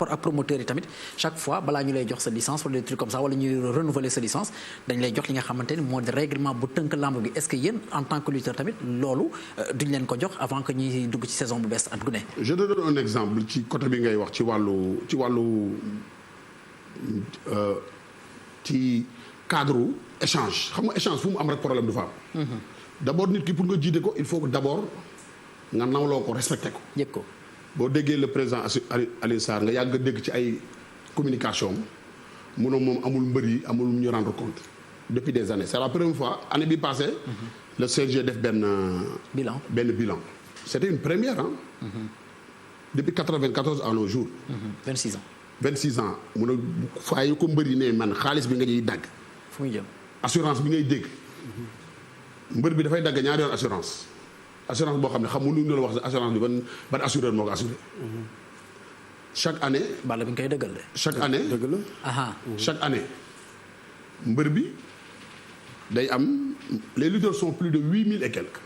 rapport ak promoteurs yi tamit chaque fois balaa ñu lay jox sa licence wala des trucs comme ça wala ñuy renouveler sa licence dañ lay jox li nga xamante ni moo di règlement bu tënk lamb gi est-ce que yéen en tant que lutteur tamit loolu duñ leen ko jox avant que ñuy dugg ci saison bu bees at gu ne. je te donne un exemple ci côté bi ngay wax ci wàllu ci cadre échange xam nga échange fu mu am rek problème du fa am. d'abord nit ki pour nga jiite ko il faut que d'abord nga nawloo ko respecté ko. yëg ko boo déggee le président Alioune Sarr nga yàgg dégg ci ay communication mu ne moom amul mbër yi amul ñu rendre compte depuis des années c'est la première fois année bi passée. le CNG def benn bilan. c'était une première depuis 94 à nos jours. 26 ans. 26 ans mu ne faa yu ko mbër yi ne man xaalis bi nga ñuy dagg. fu muy jëm assurance bi ngay dégg. mbër bi dafay dagg ñaari yoon assurance boo xam ne xamul lu ñu la wax assurance bi ban assureur moo ko assuré. chaque année. bala bi nga koy dëggal de. chaque année dëgg la. chaque année mbër bi day am les lutteurs sont plus de 8000 et quelques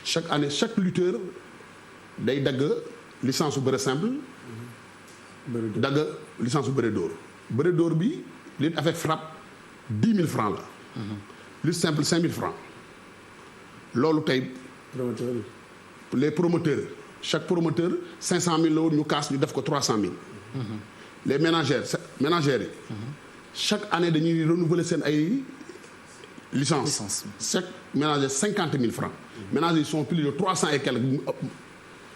chaque année chaque lutteur day dagg licence su bëre simple. dagg licence bu bëre dóor bi lutte avec frappe 10 000 francs la. lutte simple 5 000 francs loolu tey. les promoteurs chaque promoteur 500 000 la woon ñu kaas ñu def ko 300 000. les ménagères yi. chaque année dañuy renouveler seen ay licence chaque ménagère 50 000 francs. ménagères yi sont plus de 300 et quelques.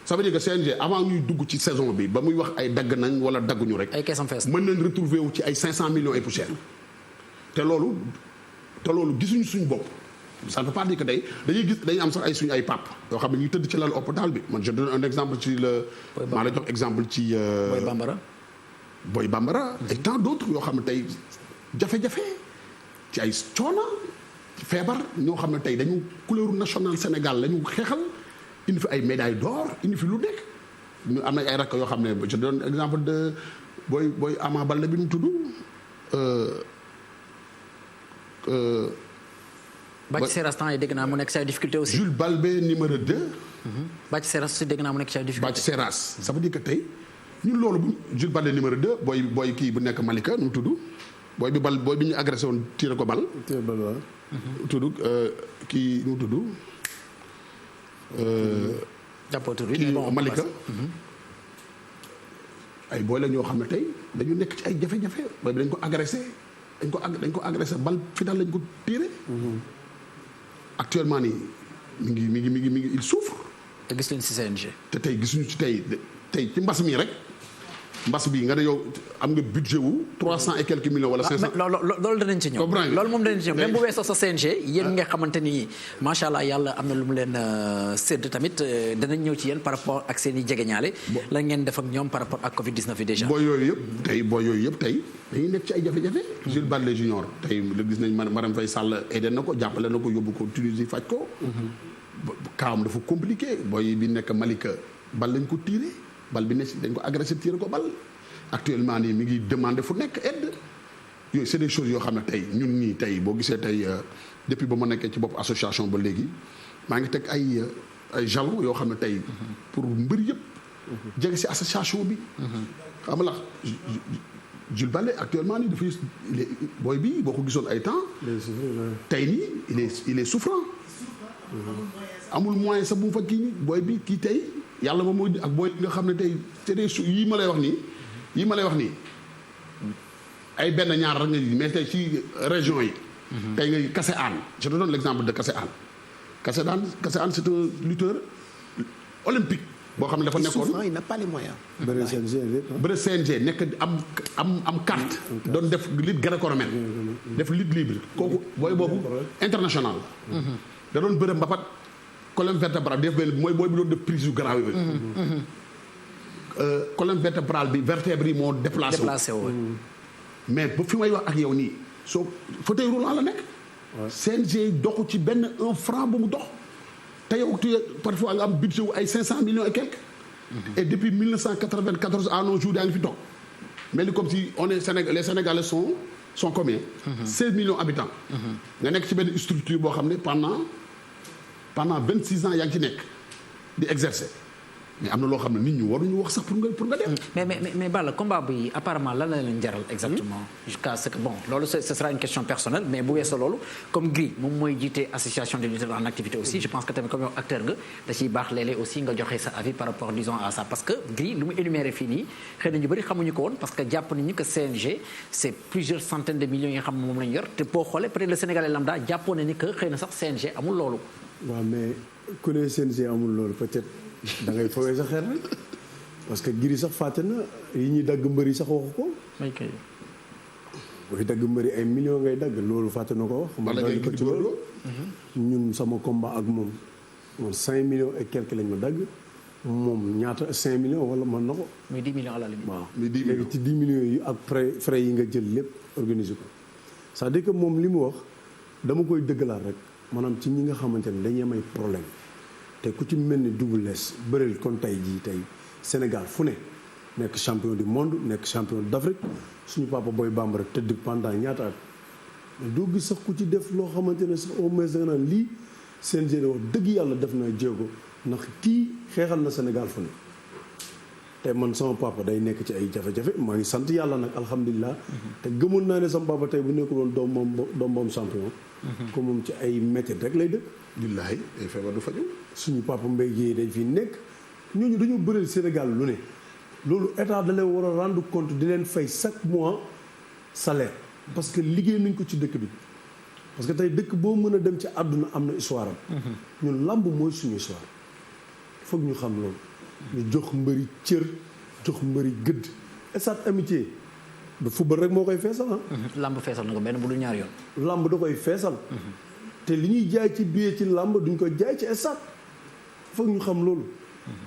ça veut dire que CNG avant ñuy dugg ci saison bi ba muy wax ay dagg nañ wala dagguñu rek. ay keesam fees mën nañ retrouver wu ci ay 500 millions et poussière. te loolu gisuñu suñu bopp. ça ne veut pas dire que dañuy am sax ay suñu ay pap yoo xam ne ñuy tëdd ci lal hôpital bi man je donne un exemple ci maa la jox exemple ci. Boy Bambara. et tant d'autres yoo xam ne tey jafe-jafe ci ay coono ci feebar ñoo xam ne tey dañu couleur nationale Sénégal la ñu xeexal. indi fi ay médailles d'or indi fi lu nekk ñu am na ay rakk yoo xam ne je donne exemple de booy Ama Baldé bi mu tudd. Bathie Seras temps yi dégg naa mu nekk ci ay difficulté aussi. Jules Balbé numéro 2. Bathie Seras aussi dégg naa mu nekk ci ay difficulté. Bathie Seras ça veut dire que tey ñun loolu bu Jules Balbé numéro 2 booy kii bu nekk Malika nu mu tudd booy bi ñu agressé woon tiré ko bal. tudd kii nu mu tudd. jàppoo tur bi kii Malika. ay booy la ñoo xam ne tey dañu nekk ci ay jafe-jafe booy bi dañ ko agressé dañ ko agressé bal final lañ ko tiré. actuellement nii mi ngi il souffre. te gis leen ci CNG. te tey gisuñu ci tey ci mbas mi rek mbas bi nga ne yow am nga budget wu 300 et quelques millions wala 500. loolu danañ ci ñëw. loolu moom danañ ci ñëw même bu weesoo sa CNG yéen nga xamante ni macha allah yàlla am na lu mu leen sédd tamit danañ ñëw ci yéen par rapport ak seen i jegeñaale. la ngeen def ak ñoom par rapport ak Covid 19 bi déjà. booy yooyu yëpp tey dañuy nekk ci ay jafe-jafe. Jules Baldé Junior tey gis nañ Marème Faye Sall aidé na ko jàppale na ko yóbbu ko Tunisie faj ko. kaawam dafa compliqué booy bi nekk Malika bal lañ ko tiré. bal bi ne dañ ko agressé tiré ko bal actuellement nii mi ngi demandé fu nekk aide yooyu c'est des choses yoo xam ne tey ñun ñii tey boo gisee tey depuis ba ma nekkee ci bopp association ba léegi maa ngi teg ay jalons yoo xam ne tey pour mbër yëpp jege si association bi xam nga Jules Baldé actuellement nii dafay booy bi boo ko gisoon ay temps tey nii il est souffrant amul moyen sax bu mu fa kii booy bi kii tey yàlla moom moo ak booy nga xam ne tey c'est des yii ma lay wax nii ay benn ñaar rek nga ji mais tey ci région yi. tey nga Kassé Anne je te donne l'exemple de Kassé Anne. Kassé Anne c'est un lutteur olympique. boo xam ne dafa nekkoon il n'a pas les moyens. bëre CNG nekk am carte. doon def lutte gréco-romaine. def lutte libre kooku booy boobu international. da doon bëre mbapat. colonne vertébrale bi def benn mooy booy bi doon def prise yu garaaw yi. colonne vertébrale bi vertèbre yi moo déplacé wu. mais ba fi may wax ak yow nii soo fauteuil roulant la nekk. CNG doxu ci benn 1 franc bu mu dox. te yow parfois nga am budget wu ay 500 millions et quelques. et depuis 1994 à nos jours yaa ngi fi toog. mel ni comme si les Sénégalais sont combien. 16 millions habitants. nga nekk ci benn structure boo xam ne pendant 26 ans yaa ngi ci nekk di exercer mais am na loo xam ne nit ñi waruñu wax sax pour nga dem. mais Balla combat bi apparemment lan la leen jaral exactement. jusqu'à ce que bon loolu ce sera une question personnelle mais bu weesoo loolu comme Gris moom mooy jiite association des lutteurs en activité aussi je pense que tamit comme yow acteur nga da ciy baax léeg-léeg aussi nga joxe sa avis par rapport disons à ça parce que Gris lu mu énuméré fii nii xëy na ñu bëri xamuñu ko woon parce que jàpp nañu que CNG c'est plusieurs centaines de millions yi nga xam ne moom lañu yor te boo xoolee peut-être le Sénégalais lambda jàppoon na ni que xëy na sax CNG amul loolu. waaw mais ku ne CNG amul loolu peut-être da ngay fowee sa xel rek parce que Gris sax fàtte na yi ñuy dagg mbëri sax waxu ko. ok. booy dagg mbëri ay millions ngay dagg loolu fàtte na ko wax. man la ko ci loolu. ñun sama combat ak moom 5 millions et quelque lañ ma dagg moom ñaata 5 millions wala mën na ko. muy 10 millions à la limite. waaw muy 10 millions léegi ci 10 millions yi ak frais yi nga jël lépp organiser ko c'est-à-dire que moom li mu wax dama koy dëggalaat rek maanaam ci ñi nga xamante ne dañuy am ay problème te ku ci mel ni Double Less bëreel kon tey jii tey Sénégal fu ne nekk champion du monde nekk champion d'Afrique suñu papa Boy Bambara tëdd pendant ñaata at mais doo gis sax ku ci def loo xamante ne sax au moins da nga naan lii CNG wax dëgg yàlla def na jéego ndax kii xeexal na Sénégal fu ne te man sama papa day nekk ci ay jafe-jafe maa ngi sant yàlla nag alhamdulilah te gëmoon naa ne sama papa tey bu nekkul woon doom moom champion ko moom ci ay métier rek lay dëkk. billaahi ay feebar du faju suñu papa Mbaye Guèye dañ fi nekk ñooñu dañoo bëreel Sénégal lu ne loolu état da leen war a rendre compte di leen fay chaque mois salaire parce que liggéey nañ ko ci dëkk bi parce que tey dëkk boo mën a dem ci àdduna am na histoire am ñun làmb mooy suñu histoire foog ñu xam loolu ñu jox mbëri cër jox mbëri gëdd stade amitié du football rek moo koy feesal ah. lamb feesal na ko benn bu dul ñaar yoon. lamb da koy feesal. te li ñuy jaay ci billet ci lamb duñ ko jaay ci stade foog ñu xam loolu.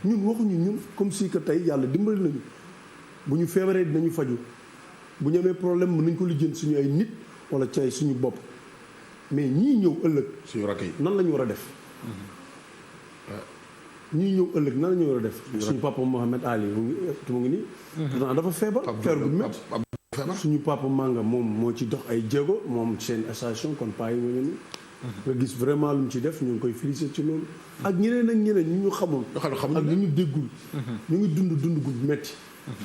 ñun waxuñu ñun comme si que tey yàlla dimbali nañu bu ñu feebaree dinañu faju bu ñu amee problème mën nañ ko lijjanti suñu ay nit wala ci ay suñu bopp mais ñii ñëw ëllëg. suñu rakk yi nan la ñu war a def. ñii ñëw ëllëg nan la ñu war a def. suñu papa Mohamed Ali mu ngi nii. pourtant dafa feebar. feebar bu métti. suñu papa Manga moom moo ci dox ay jéego moom seen station kon paa yi mu ngi nii. nga gis vraiment lu mu ci def ñu ngi koy féliciter ci loolu. ak ñeneen ak ñeneen ñu ñu xamul. ak ñu ñu déggul. ñu ngi dund gu métti.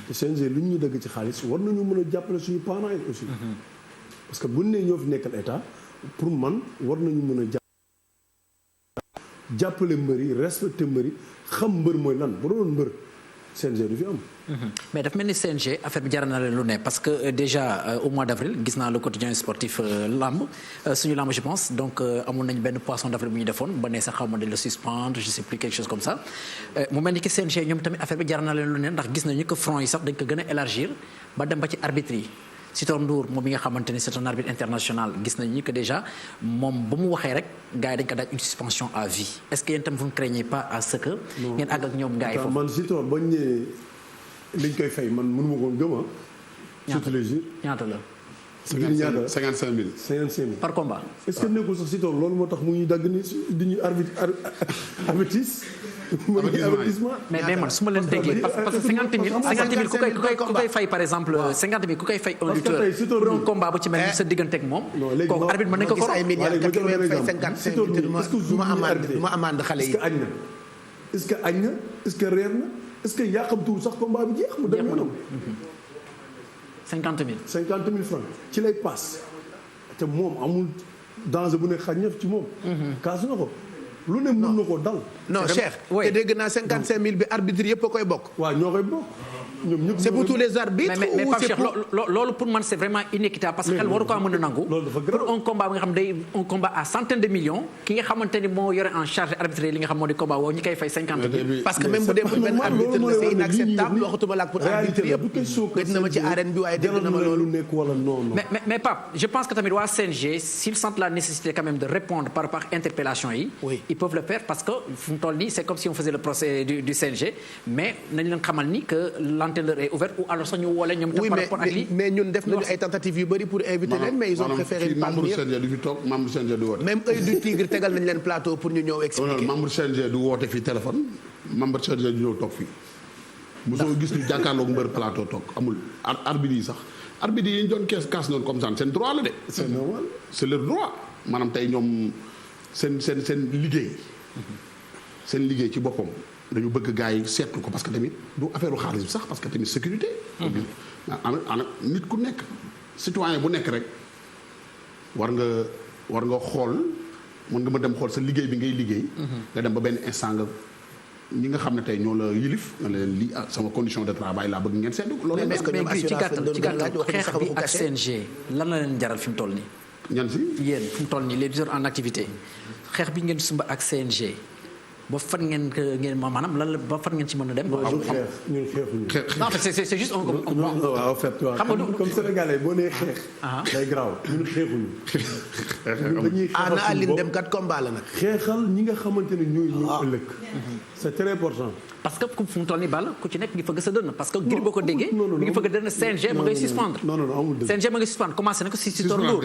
te CNG lu ñu dëgg ci xaalis war nañu mën a jàppale suñu parents yi aussi. parce que buñ nee ñoo fi nekkal état pour man war nañu mën a jàppale mbër yi respecté mbër yi xam mbër mooy lan bu doon mbër CNG du fi am. mais daf mel ni CNG affaire bi jar na leen lu ne parce que déjà au mois d'avril gis naa le quotidien sportif lamb suñu lamb je pense donc amoon nañ benn poisson d'avril bu ñu defoon ba ne sax xaw ma de le suspendre je sais plus quelque chose comme ça mu mel ni que CNG ñoom tamit affaire bi jar na leen lu ne ndax gis nañu que front yi sax dañ ko gën a élargir ba dem ba ci arbitre yi. Sitor Ndour moom mi nga xamante ni c'est un arbitre international gis nañu que déjà moom ba mu waxee rek gars yi dañ ko daaj une suspension à vie est-ce que yéen tam vous ne craignez pas à ce que. ngeen àgg ak ñoom gars yi foofu. man Sitor bañ ne liñ koy fay man mënu ma ko gëm ah. surtout les jours ñaata la. 55 000. par combat. est-ce que nekkul sax Sitor loolu moo tax mu ñuy dagg ni di ñuy avertissement. mais man su ma leen déggee parce que 50 000 ku koy fay par exemple 50 000 ku koy fay un lutteur pour un combat bu ci mel ni sa diggante ak moom. kooku arbitre mën nañ ko ko. Sitor du ma amande xale yi. est-ce que añ na est-ce que reer na est-ce que yàqamtuwul sax combat bi jeex mu dem yoonam. 50 000 francs ci lay paas te moom amul danger bu ne xaj na ci moom. kaas na ko. lu ne mën na ko dal. non Cheikh. te dégg naa 55 000 bi arbitre yëpp a koy bokk. waaw ñoo koy bokk. ñoom ñëpp c'est pour tous les arbitres. mais Pape Cheikh loolu pour man c'est vraiment inéquitable parce que xel waru ko mën a nangu. pour un combat bi nga xam day un combat à centaines de millions. ki nga xamante ni moo yore en charge arbitre li nga xam moo di combat woo ñu koy fay 50 000. parce que même bu dee pour benn arbitre la c'est inacceptable waxatuma la pour arbitre yëpp. gëj na ma ci arène bi waaye dégg na ma loolu. mais Pape je pense que tamit waa CNG s'ils sentent la nécessité quand même de répondre par rapport à interpellation yi. ils peuvent le faire parce que fu mu toll nii c'est comme si on faisait le procès du CNG mais nañ leen xamal ni que l'antenne est ouverte ou alors sax ñu woo leen ñoom tam par rapport ak lii. mais ñun def nañu ay tentatives yu bëri pour inviter leen mais ils ont préféré pas venir. membre CNG du woote. même œil du tigre tegal nañ leen plateau pour ñu ñëw expliquer. membre CNG du woote fii téléphone membre CNG du ñëw toog fii mosoo gis ñu jàkkaarloog mbër plateau toog amul arbitre yi sax arbitre yi ñu doon kaas noonu comme ça seen droit la de. c'est normal c'est leur droit maanaam tey ñoom seen liggéey. seen liggéey ci boppam dañu bëgg gars yi seetlu ko parce que tamit du affaire xaalis bi sax parce que tamit sécurité. ana nit ku nekk citoyen bu nekk rek war nga xool mën nga ma dem xool sa liggéey bi ngay liggéey. nga dem ba benn instant nga ñi nga xam ne tey ñoo la yilif nga leen lii sama condition de travail laa bëgg ngeen seetlu. loolu mais ci gàttal xeex bi ak CNG lan la leen jaral fi mu toll nii. ñan si yéen fi mu toll nii les lutteurs en activité xeex bi ngeen sumba ak CNG ba fan ngeen maanaam lan la ba fan ngeen ci mën a dem. ñun xeexuñu. non en fait c'est juste un waaw en fait waaw comme sénégalais boo nee xeex. day garaaw ñun xeexuñu. dañuy xeexal na Aline dem kat combat la nag. xeexal ñi nga xamante ne ñooy ñëw ëllëg. c'est très important. parce que fu mu toll nii Balla ku ci nekk ngi fëgg sa dënn parce que ngir boo ko déggee. mi ngi fëgg dënn CNG ma ngay suspendre. non amul dëgg. CNG ma ngay suspendre commencé na ko si Torlo